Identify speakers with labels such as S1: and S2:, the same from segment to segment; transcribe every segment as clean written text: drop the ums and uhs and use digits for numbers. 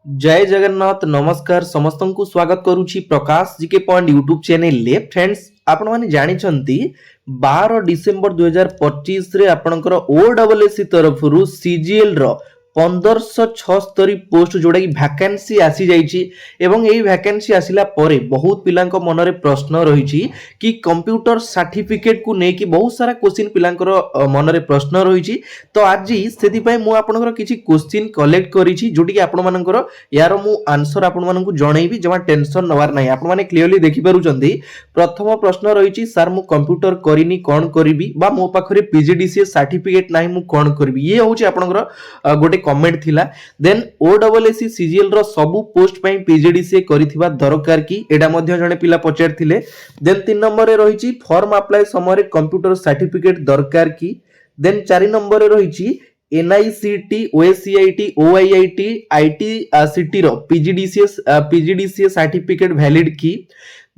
S1: जय जगन्नाथ नमस्कार समस्त को स्वागत करुछि प्रकाश जीके पॉइंट यूट्यूब चैनल ले फ्रेंड्स आपण माने जानि छंती 12 डिसेंबर 2025 रे आपणकर ओडब्ल्यूएससी तरफ रु सीजीएल रो 1576 पोस्ट जोड़ा कि वैकेंसी आसी जाइछि एवं एई वैकेंसी आसिला परे बहुत पिलांक मनरे प्रश्न रहिछि कि कंप्यूटर सर्टिफिकेट को नै कि बहुत सारा क्वेश्चन पिलांकर मनरे प्रश्न रहिछि। तो आज सेति पय मु आपनकर किछि क्वेश्चन कलेक्ट करिछि जोटी कि आपण मानकर यार मु आंसर आपण मानकु जणैबी जमा टेंशन नवार नै। आपण माने क्लियरली देखि पारुचंदी प्रथम प्रश्न रहिछि सर मु कंप्यूटर करिनी कोन करिवि बा मो पाखरे पीजीडीसीए सर्टिफिकेट नै मु कोन करिवि। ये होछि आपनकर गोटे कमेंट थिला। देन ओडब्ल्यूएससी सीजीएल रो सबु पोस्ट पई पीजीडीसीए करिथिबा दरकार की एडा मध्ये जणे पिला पचारथिले। देन 3 नंबर रे रहिछि फॉर्म अप्लाई समय कंप्यूटर सर्टिफिकेट दरकार की। देन 4 नंबर रे रहिछि एनआईसीटी ओएसीआईटी ओआईआईटी आईटीसीटी रो पीजीडीसीए सर्टिफिकेट वैलिड की।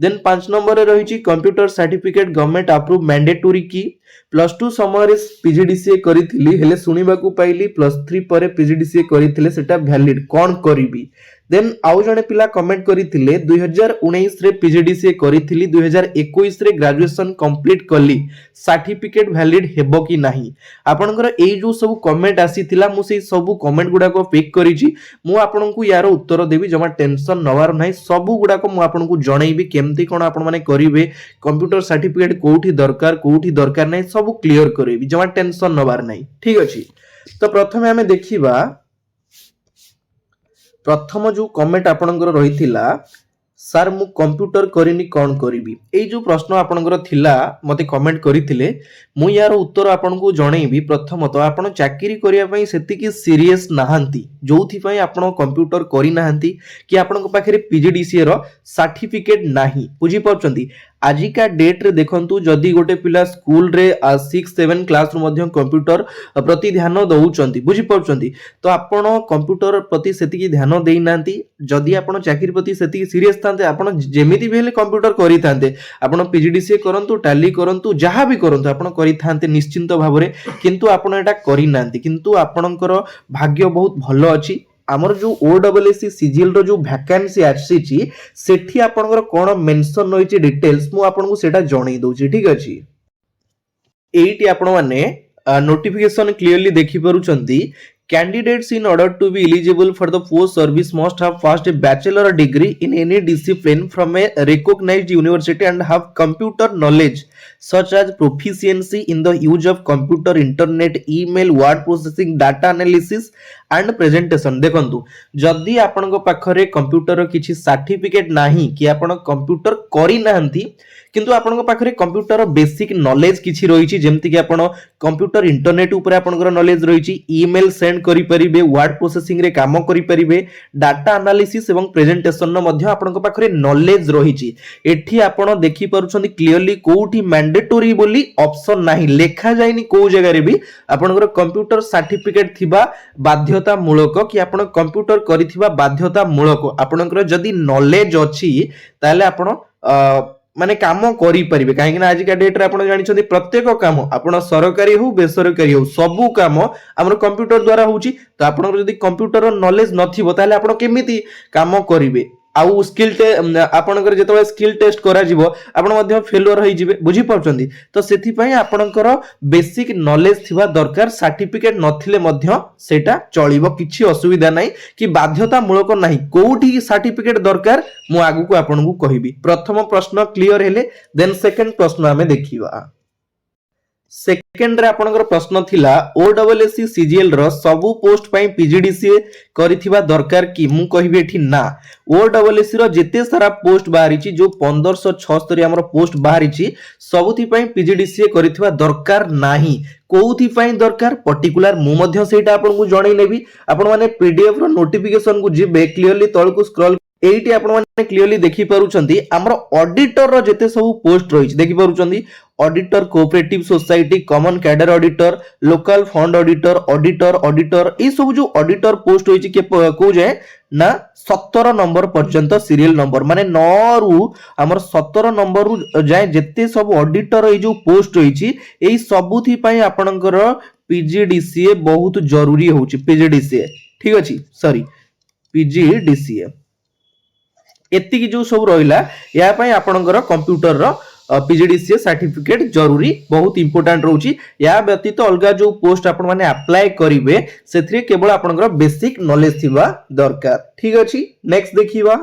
S1: देन 5 नंबर रे रहिछि computer certificate government approve mandatory की। +2 समय पीजीडीसीए करिथिली हेले सुनिबा को पाइली +3 परे पीजीडीसीए करिथिले सेटा वैलिड कोन करिवि। देन आउ जणे पिला कमेंट करिथिले 2019 रे पीजीडीसीए करिथिली 2021 रे ग्रेजुएशन कंप्लीट कली सर्टिफिकेट वैलिड हेबो कि नाही। आपनकर एई जो सब कमेंट आसीथिला मु सेई सब कमेंट गुडा को पिक करिछि। मु आपनकु यार उत्तर देबी जमा टेंशन नवार नाही। सब गुडा को मु आपनकु जणैबी केमती कोन आपन माने करिवे कंप्यूटर सर्टिफिकेट कोठी दरकार नाही सब क्लियर करेबी जमा टेंशन नवार नाही। ठीक अछि। तो प्रथमे हमें देखिबा प्रथम जो कमेंट आपनकर रहिथिला सर मु कंप्यूटर करिनी कोन करिवि। ए जो प्रश्न आपनकर थिला मते कमेंट करिथिले मु यार उत्तर आपनकु जणैबी। प्रथमतः आपण चाकरी करिया पई सेति की सीरियस नाहंती जोथि पई आपण कंप्यूटर करि नाहंती कि आपनक पाखरे पीजीडीसीए रो सर्टिफिकेट नाही। बुझी परचंती आजिका डेट रे देखंतु जदी गोटे पिला स्कूल रे 6-7 क्लास रो मध्य कंप्यूटर प्रति ध्यान दउचंती। बुझी परचंती तो आपण कंप्यूटर प्रति सेति की ध्यान देई नांती। जदी आपण चाकरी प्रति सेति सीरियस थांते आपण जेमिति भी हेले कंप्यूटर करि थांते। आपण पीजीडीसीए करंतु टैली करंतु जहा भी करंतु आपण करि थांते निश्चिंत भाबरे किंतु आपण एटा करि नांती। किंतु आपणकर भाग्य बहुत भलो अछि। आमर जो ओडब्ल्यूएससी सीजीएल रो जो वैकेंसी आसीची सेठी आपनकर कोन मेंशन होईची डिटेल्स मु आपनको सेटा जणै दउची। ठीक अछि। एठी आपण माने नोटिफिकेशन क्लियरली देखि परुचंती candidates in order to be eligible for the post service must have passed a bachelor degree in any discipline from a recognized university and have computer knowledge such as proficiency in the use of computer, internet, email, word processing, data analysis and presentation। देखंतु जदी आपनको पाखरे computer किछि certificate नाही कि आपण computer करि नाहंती किंतु आपनको पाखरे कंप्यूटर बेसिक नॉलेज किछि रहिछि जेमति कि आपण कंप्यूटर इंटरनेट ऊपर आपनकर नॉलेज रहिछि, ईमेल सेंड करि परिबे, वर्ड प्रोसेसिंग रे काम करि परिबे, डाटा एनालिसिस एवं प्रेजेंटेशन न मध्ये आपनकर पाखरे नॉलेज रहिछि। एठी आपण देखि परुछन्ती क्लियरली कोठी मैंडेटरी बोली ऑप्शन नाही लेखा जायनी को जगह रे भी आपनकर कंप्यूटर सर्टिफिकेट थिबा बाध्यता मूलक कि आपण कंप्यूटर करिथिबा बाध्यता मूलक आपनकर जदी नॉलेज अछि ताले आपण माने काम करि परिबे। काहे कि आज का डेट रे आपण जानि छथि प्रत्येक काम आपण सरकारी हो बेसरकारी हो सबु काम हमर कंप्यूटर द्वारा होउची। तो आपण जदी कंप्यूटर नॉलेज नथिबो ताले आपण केमिति काम करिवे आउ स्किल आपनकर जेतबे स्किल टेस्ट करा जिवो आपण मध्ये फेलियर होई जिवे। बुझी परचंदी तो सेथि पई आपनकर बेसिक नॉलेज थिबा दरकार। सर्टिफिकेट नथिले मध्ये सेटा चलिबो किछि असुविधा नाही कि बाध्यता मूलक नाही कोठी सर्टिफिकेट दरकार मु आगु को आपनकु कहिबी। प्रथम प्रश्न क्लियर हेले देन सेकंड प्रश्न हमें देखिबा। सेकेंड रे आपनकर प्रश्न थिला ओडब्ल्यूएससी सीजीएल रो सबु पोस्ट पई पीजीडीसीए करिथिबा दरकार की मु कहिबे एठी ना। ओडब्ल्यूएससी रो जेते सारा पोस्ट बाहरिची जो 1576 हमर पोस्ट बाहरिची सबुथि पई पीजीडीसीए करिथिबा दरकार नाही। कोउथि पई दरकार पर्टिकुलर मु मध्ये सेटा आपनकु जणै नेबी। आपण माने पीडीएफ रो नोटिफिकेशन को जिबे क्लियरली तळकु स्क्रॉल एठी आपण माने क्लियरली देखि परुचंती हमर ऑडिटर रो जेते सब पोस्ट रहिछि देखि परुचंती auditor cooperative society common cadre auditor local fund auditor auditor ए सब जो ऑडिटर पोस्ट होइछि के को जाय ना 17 नंबर पर्यंत सीरियल नंबर माने 9 रु हमर 17 नंबर रु जाय जेते सब ऑडिटर ए जो पोस्ट होइछि एई सबुथि पई आपनकर पीजीडीसीए बहुत जरूरी होउछि। पीजीडीसीए ठीक अछि सॉरी PGDCA एतिकी जो सब रहिला या पई आपनकर कंप्यूटर रो PGDCA सर्टिफिकेट जरूरी बहुत इंपोर्टेंट रहउची या व्यतीत अलगा जो पोस्ट आपण माने अप्लाई करिवे सेथरे केवल आपनकर बेसिक नॉलेज थिबा दरकार ठीक अछि नेक्स्ट देखिबा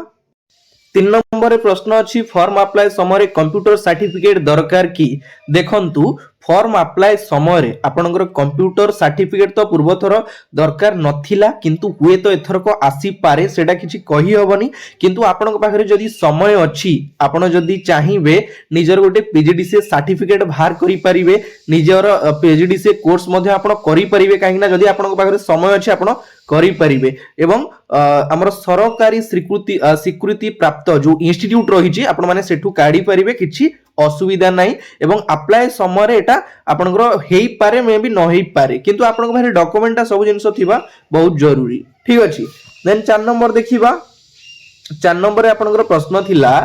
S1: 3 नंबर प्रश्न अछि फॉर्म अप्लाई समय कंप्यूटर सर्टिफिकेट दरकार की देखंतु फॉर्म अप्लाई समय आपनकर कंप्यूटर सर्टिफिकेट तो पूर्व थर दरकार नथिला किंतु हुए तो एथर को आसी पारे सेटा किछि कहि होबनी किंतु आपनक पाखरे जदी समय अछि आपण जदी चाहिबे निजर गोटे PGDCA सर्टिफिकेट बाहर करि परिबे निजर PGDCA कोर्स मध्ये आपण करि परिबे काहेकि ना जदी आपनक पाखरे समय अछि आपण करि परिबे एवं हमर सरकारी स्वीकृति प्राप्त जो इंस्टीट्यूट रहिछि आपण माने सेठु काढी परिबे किछि असुविधा नाही एवं अप्लाई समय रे एटा आपनकर हेई पारे मे भी न हेई पारे किंतु आपनक भारे डॉक्यूमेंट सब जिंस थिबा बहुत जरूरी ठीक अछि देन 4 नंबर देखिबा 4 नंबर रे आपनकर प्रश्न थिला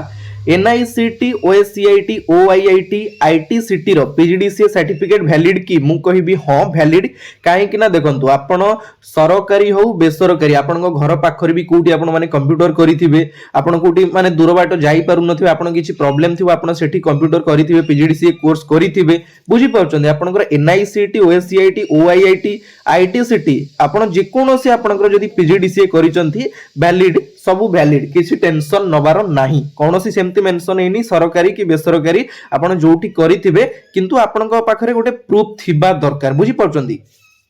S1: NICT OSCIT OIIT ITCT रो PGDCA सर्टिफिकेट वैलिड की मु कहिबी हां वैलिड काहे कि ना देखंतु आपण सरकारी हो बेसरकारी आपण घर पाखर भी कोठी आपण माने कंप्यूटर करिथिबे आपण कोठी माने दूर बाट जाई पारु नथिबे आपण किछि प्रॉब्लम थिबो आपण सेठी कंप्यूटर करिथिबे PGDCA कोर्स करिथिबे बुझी पाउछन्ते आपनकर NICT OSCIT OIIT ITCT आपण जे कोनोसी आपनकर जदी PGDCA करिसंती वैलिड सब वैलिड किछि टेंशन नबार नाही कोनोसी सेमति मेंशन हेनी सरकारी कि बेसरकारी आपण जोठी करिथिबे किंतु आपनक पाखरे गोटे प्रूफ थिबा दरकार बुझी पाउछन्ती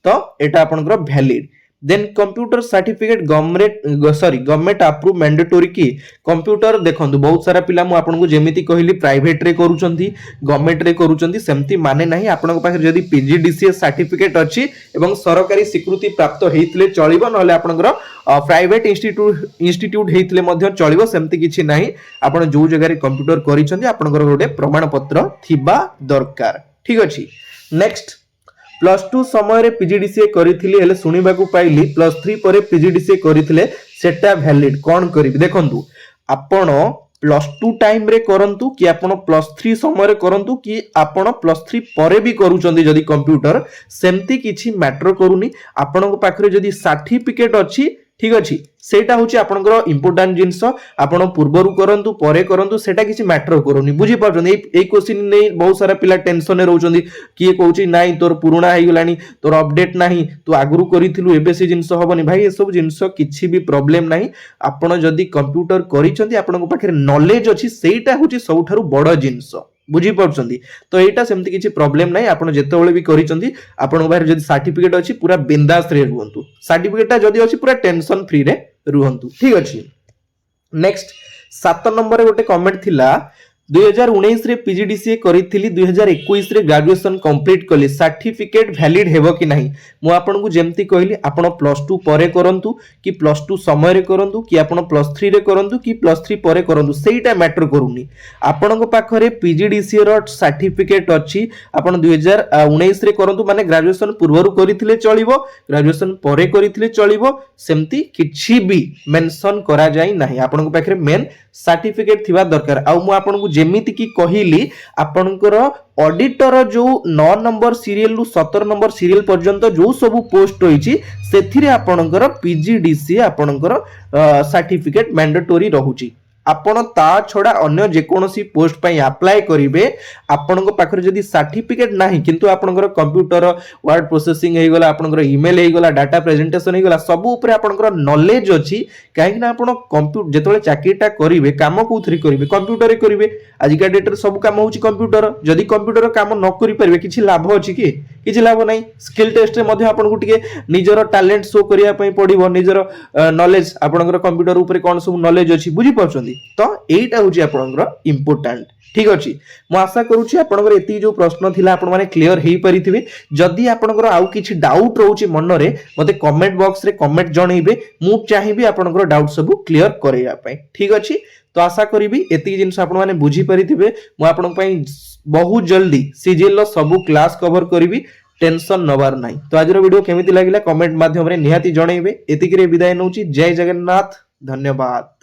S1: तो एटा आपनकर valid then computer certificate government approve mandatory की कंप्यूटर देखंतु बहुत सारा पिला मु आपनको जेमिति कहली प्राइवेट रे करूचंती गवर्नमेंट रे करूचंती सेमति माने नाही आपनको पाखे जदी PGDCA सर्टिफिकेट अछि एवं सरकारी स्वीकृति प्राप्त हेइतले चलिबो नहले आपनकर प्राइवेट इंस्टीट्यूट हेइतले मध्ये चलिबो सेमति किछि नाही आपण जो जगह रे कंप्यूटर करिसंती आपनकर गोटे प्रमाण पत्र थिबा दरकार ठीक अछि नेक्स्ट +2 समय रे PGDCA करिथिली हेले सुनिबाकू पाइली +3 परे PGDCA करिथिले सेटा वैलिड कोन करिबि देखंतु आपण +2 टाइम रे करंतु कि आपण +3 समय रे करंतु कि आपण +3 परे भी करूचंदी जदी कंप्यूटर सेमति किछि मैटर करूनी आपनको पाखरे जदी सर्टिफिकेट अछि ठीक अछि सेटा होची आपनकर इंपोर्टेंट जिंस आपण पूर्वरु करंतु परे करंतु सेटा किछि मैटर करूनी बुझी पाछन ए क्वेश्चन नै बहुत सारा पिला टेंशन रहउचंदी किए कहउची नाही तोर पुराना हेइ गलानी तोर अपडेट नाही तू आगरु करिथिलु एबे से जिंस होबनी भाई ए सब जिंस किछि भी प्रॉब्लम नाही आपण जदी कंप्यूटर करिसंती आपनको पाखरे नॉलेज अछि सेटा होची सबठारु बड़ जिंस बुझी पाउछंती तो एटा सेमति किछि प्रॉब्लम नाही आपण जेतेबेले भी करिसंती आपण बाहर जदी सर्टिफिकेट अछि पूरा बिंदास रे रहंतु सर्टिफिकेटटा जदी अछि पूरा टेंशन फ्री रे रहंतु ठीक अछि नेक्स्ट 7 नंबर रे गोटे कमेंट थिला 2019 रे PGDCA करिथिली 2021 रे ग्रेजुएशन कंप्लीट कली सर्टिफिकेट वैलिड हेबो कि नाही मु आपन को जेमति कहली आपण +2 परे करंतु कि +2 समय रे करंतु कि आपण +3 रे करंतु कि +3 परे करंतु सेटा मैटर करूनी आपण को पाखरे PGDCA रो सर्टिफिकेट अछि आपण 2019 रे करंतु माने ग्रेजुएशन पूर्वरु करिथिले चलिबो ग्रेजुएशन परे करिथिले चलिबो सेमति किछि भी मेंशन करा जाई नाही आपण को पाखरे मेन सर्टिफिकेट थिबा दरकार आ मु आपन को जेमिति की कहिली आपनकर ऑडिटर जो 9 नंबर सीरियल रु 17 नंबर सीरियल पर्यंत जो सब पोस्ट रहिछि सेथिरे आपनकर PGDCA आपनकर सर्टिफिकेट मैंडेटरी रहउछि आपण ता छडा अन्य जे कोनोसी पोस्ट पई अप्लाई करिवे आपनको पाखरे जदी सर्टिफिकेट नाही किंतु आपनकर कंप्यूटर वर्ड प्रोसेसिंग हे गला आपनकर ईमेल हे गला डाटा प्रेजेंटेशन हे गला सब ऊपर आपनकर नॉलेज अछि काहे कि ना आपण कंप्यूटर जेतोले चाकरीटा करिवे काम कोथरि करिवे कंप्यूटर रे करिवे आजिका डेट रे सब काम होछि कंप्यूटर जदी कंप्यूटर काम न करि परिवे किछि लाभ अछि कि किछि लाभ नाही स्किल टेस्ट रे मध्ये आपनको टिके निजर टैलेंट शो करिया पई पडिबो निजर नॉलेज आपनकर कंप्यूटर ऊपर कोन सब नॉलेज अछि बुझी पछोंदी तो एटा होची आपनकर इंपोर्टेंट ठीक अछि मु आशा करूची आपनकर एती जो प्रश्न थिला आपन माने क्लियर हेई परिथिबे जदी आपनकर आउ किछि डाउट रहउची मन रे मते कमेंट बॉक्स रे कमेंट जणैबे मु चाहिबी आपनकर डाउट सब क्लियर करैया पई ठीक अछि तो आशा करिबी एती जिंस आपन माने बुझी परिथिबे मु आपन पई बहुत जल्दी सीजीएल लो सब क्लास कवर करिवि टेंशन नबार नाही तो आज रो वीडियो केमिति लागिला कमेंट माध्यम रे निहाती जणैबे एतिकरे विदाय नउची जय जगन्नाथ धन्यवाद।